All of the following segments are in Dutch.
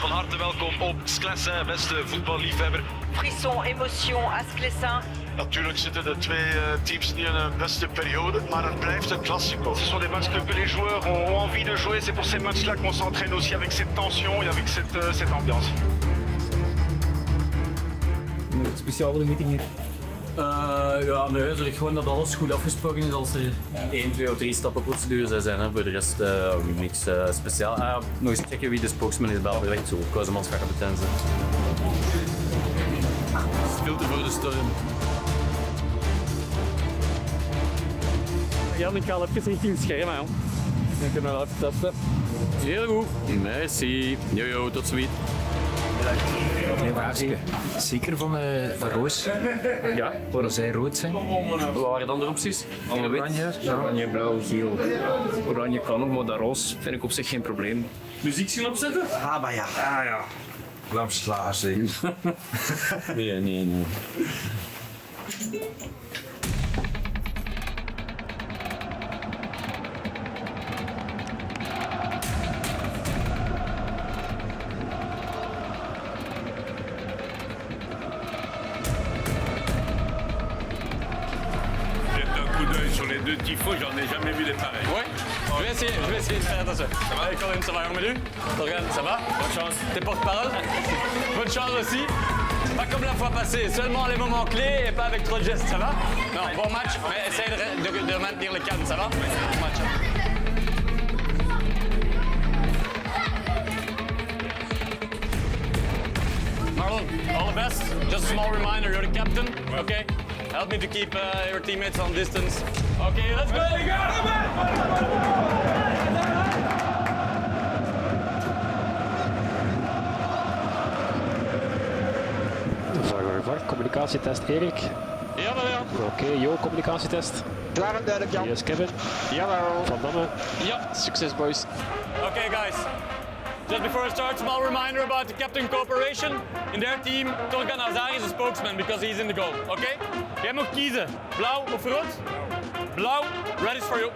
Van harte welkom op Sclessin, beste voetballiefhebber. Frisson, émotion à Sclessin. Natuurlijk zitten de twee teams niet in een beste periode, maar het blijft een klassico. Ce sont des matchs que les joueurs ont envie de jouer. C'est pour ces matchs-là qu'on s'entraîne aussi avec cette tension et avec cette ambiance. Een speciale meeting hier? Nee, gewoon dat alles goed afgesproken is als er 1, 2 of 3 stappen procedure zijn. Hè. Voor de rest niks speciaal. Nog eens checken wie de spokesman is bij Anderlecht, zo Kouzemans gaat kapitein zijn. Stilte voor de storm. Ja, ik ga even richting het scherm, joh. Dan kunnen we wel even testen. Heel goed. Merci. Jojo, tot ziens. Zeker van roos. Ja. Waar zij rood zijn. Wat waren de andere opties? Oranje, blauw, geel. Oranje kan nog, maar dat roos vind ik op zich geen probleem. Muziek zien opzetten? Ah, maar ja. Ah ja. Lamslaar zeker. Nee. Sur les deux tifos, j'en ai jamais vu des pareils. Ouais, je vais essayer de faire attention. Ça va, Colin, ça va, Romelu? Torgan, ça va? Bonne chance. T'es porte-parole? Bonne chance aussi. Pas comme la fois passée, seulement les moments clés et pas avec trop de gestes, ça va? Non, bon match, mais essaye de maintenir le calme, ça va? Bon match. Marlon, all the best. Just a small reminder, you're the captain, okay? Help me to keep your teammates on distance. Okay, let's go! Vraag communicatietest Erik. Jawel, ja. Oké, Jo, communicatietest. Klaar en duidelijk, Jan. Yes, Kevin. Jawel. Van Damme. Ja. Succes, boys. Okay, guys. Just before I start, small reminder about the captain cooperation. In their team, Torgan Hazard is a spokesman because he's in the goal, okay? Jij mag kiezen. Blauw of rood? Blauw, red is for you.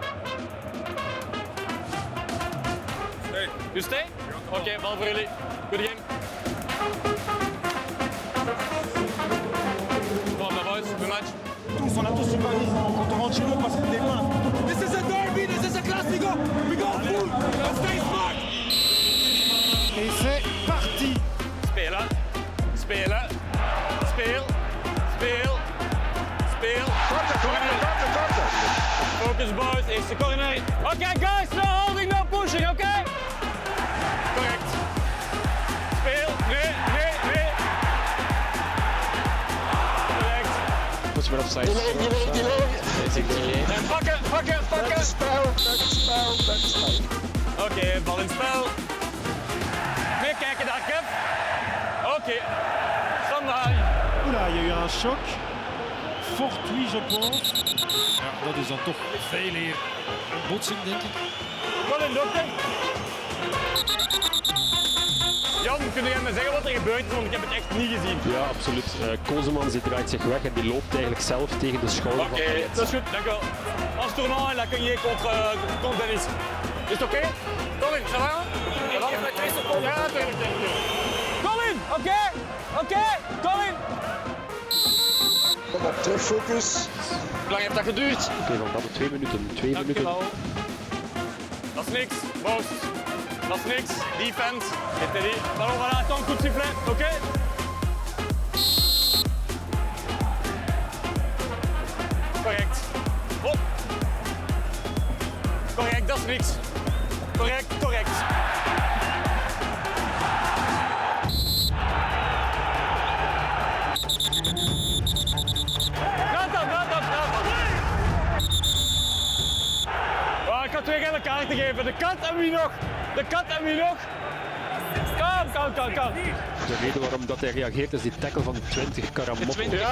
Stay. You stay? Oké, bal voor jullie. Good game. Come on, my boys, good match. On a tous super dit, quand on rentre chez nous, on passe des points. This is a derby, this is a classico. We go full, let's stay smart. Et c'est parti. Spelen, spelen, speel, speel, speel. Focus boys, eerste corner. Okay guys, no holding, no pushing, okay? Correct. Speel, nee. Correct. Puts me offside. Delay. En pakken. Buitenspel. Oké, bal in spel. Weer kijken daar, Kev. Oké. Standaard. Oula, il y a eu un choc. Fortuit, je pense. Ja, dat is dan toch veel eer. Een botsing, denk ik. Colin, dokter. Jan, kun jij me zeggen wat er gebeurd is, want ik heb het echt niet gezien. Ja, absoluut. Kouzemans die draait zich weg en die loopt eigenlijk zelf tegen de schouder van Oké, Payet. dat is goed, dank u wel. Als tournoi, la cogné contre Dennis. Is het oké? Colin, ça va? Ça va? Ja, tuurlijk. Colin, oké? Colin! Kom op, terug focus. Hoe lang heeft dat geduurd? Oké, van Damme 2 minuten. 2 minuten. Dat is niks, boos. Dat is niks. Defense. Et Teddy. Ballon, voilà, attends, coup de sifflet, ok? Correct. Hop. Correct, dat is niks. Correct. Gaat dan. Oh, ik had 2 gele kaarten geven. De kat en wie nog? Kom. De reden waarom dat hij reageert is die tackle van 20 Karamoko. Ja.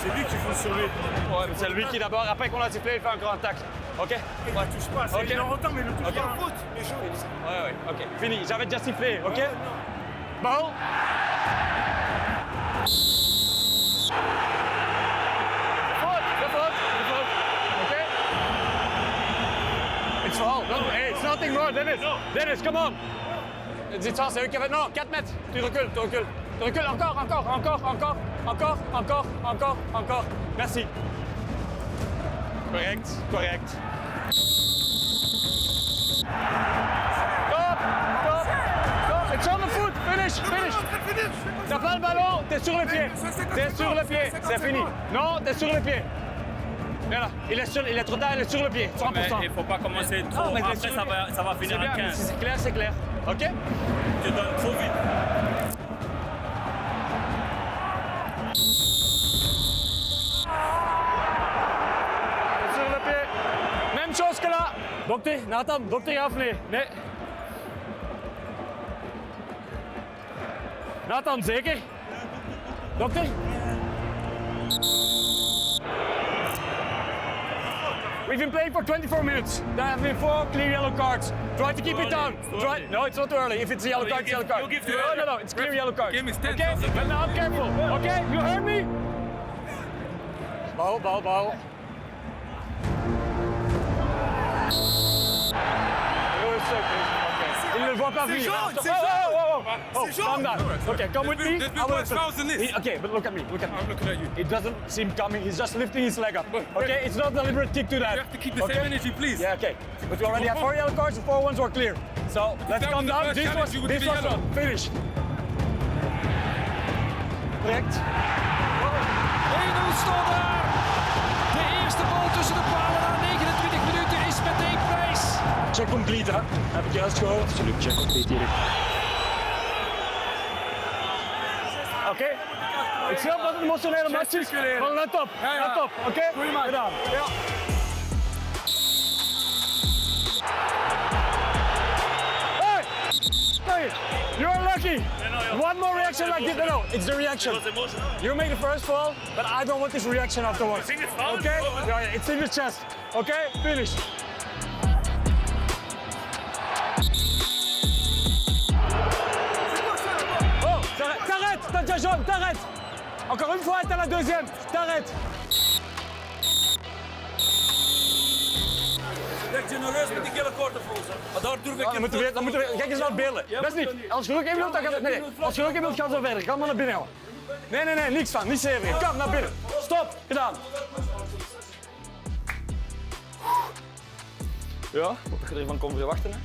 C'est lui qui fonce sur lui. Ouais, mais c'est lui qui d'abord, après qu'on a sifflé, il fait encore un tacle. Ok? Il ne touche pas, c'est il en retard, mais il ne touche pas. Faute, les choses. Ouais, ok. Fini, j'avais déjà sifflé, ok? Ball. Faute. Ok? It's foul. No, hey, it's nothing more. Dennis, come on. Dis-toi, c'est eux qui avaient... Non, 4 mètres. Tu recules. Encore. Merci. Correct. Stop. It's on the foot. Finish. T'as pas le ballon, t'es sur le pied. C'est fini. Non, t'es sur le pied. Voilà, il est trop tard, il est sur le pied, 100%. Mais il faut pas commencer trop, après ça va finir à 15. C'est clair. Ok? Tu donnes trop vite. Sur le pied. Même chose que là. Dokter, Nathan, dokter afnemen. Nee. Nathan, zeker? Dokter? We've been playing for 24 minutes. There have been 4 clear yellow cards. Try to keep it down. No, it's not too early. If it's a yellow card, it's a yellow card. No, it's clear yellow card. Okay, but now I'm careful. Okay, you heard me? Bal. Il ne le voit pas venir. Oh, calm down. Okay, come with me. Okay, but look at me. I'm looking at you. It doesn't seem coming. He's just lifting his leg up. Okay, it's not a deliberate kick to that. You have to keep the same energy, please. Yeah, okay. But we already have 4 yellow cards and 4 ones were clear. So let's calm down. This was finished. Correct. 1-0 staat daar. De eerste bal tussen de palen na 29 minuten is meteen prijs. Check complete, hè? Heb ik juist gehoord. Absoluut, check complete hier. Oké. Ik snap dat het een emotionele match is. Maar let op. Oké? Gedaan. Ja. Hey! You're lucky. One more reaction like this. No, it's the reaction. You make the first fall, but I don't want this reaction afterwards. Okay? Yeah, it's in your chest. Okay? Finish. Oh, t'arrêtes, t'as déjà jaune, t'arrêtes. Encore une fois, t'as la deuxième, t'arrêtes. Genereus met die gele korten voor ons. Maar daar durf ik Dan moeten we kijk eens naar het beelden. Best niet. Als je geluk in wilt, dan gaat het. Nee. Als je geluk in wilt, gaan we zo verder. Ga maar naar binnen gaan. Nee, niks van. Niet zeven. Kom naar binnen. Stop. Gedaan. Ja, wat je ervan kon verwachten. Hè.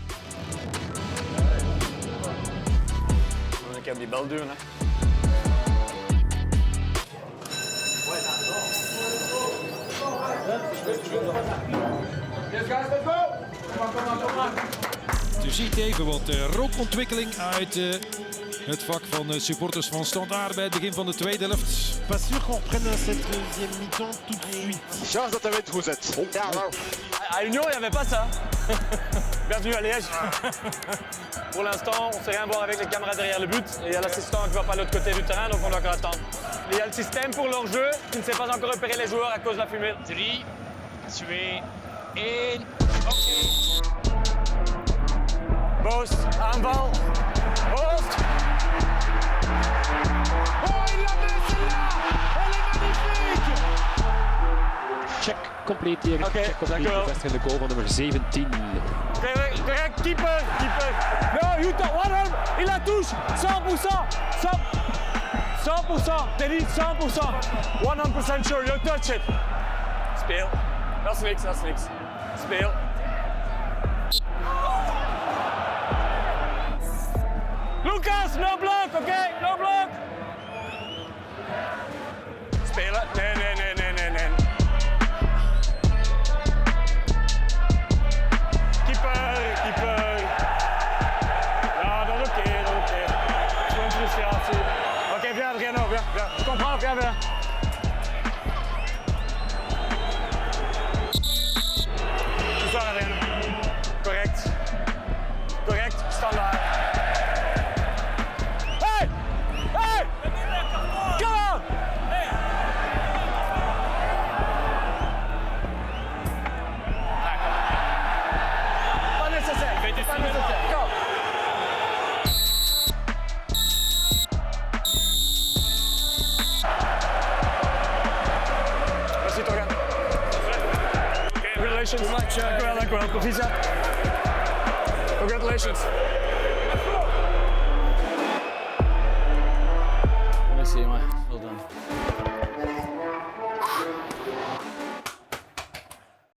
Ik heb die bel duwen. Hè. Je ziet even wat rookontwikkeling uit het vak van supporters van Standaard bij het begin van de tweede helft. Pas sûr qu'on reprenne cette deuxième mi-temps tout de suite. Chance dat hij weet hoe zit. Ja, nou. À Union, il n'y avait pas ça. Bienvenue à Liège. Pour l'instant, on ne sait rien voir avec les caméras derrière le but. Et il y a l'assistant qui ne va pas de l'autre côté du terrain, donc on doit encore attendre. Il y a le système pour leur jeu qui ne sait pas encore repérer les joueurs à cause de la fumée. 3, 2, 1. Boost, aanval. Boost. Oh, il l'a mis celle-là. Elle est magnifique. Check complete hier. Oké, check complete. Bevestigende goal van nummer 17. Correct, keeper. No, you don't want him. Il la touche. 100%. 100%. They need 100%. 100% sure, you touch it. Speel. Dat is niks. Speel. Lucas, no block, okay? No block. Spelen. Nee. Keeper. Ja, dat is oké. Gewoon frustratie. Oké, viens, Adrien, viens. Je comprends, viens. Bonsoir, Adrien. Correct. Standaard. Hey! Congratulations. Dank u wel. Proficiat. Congratulations.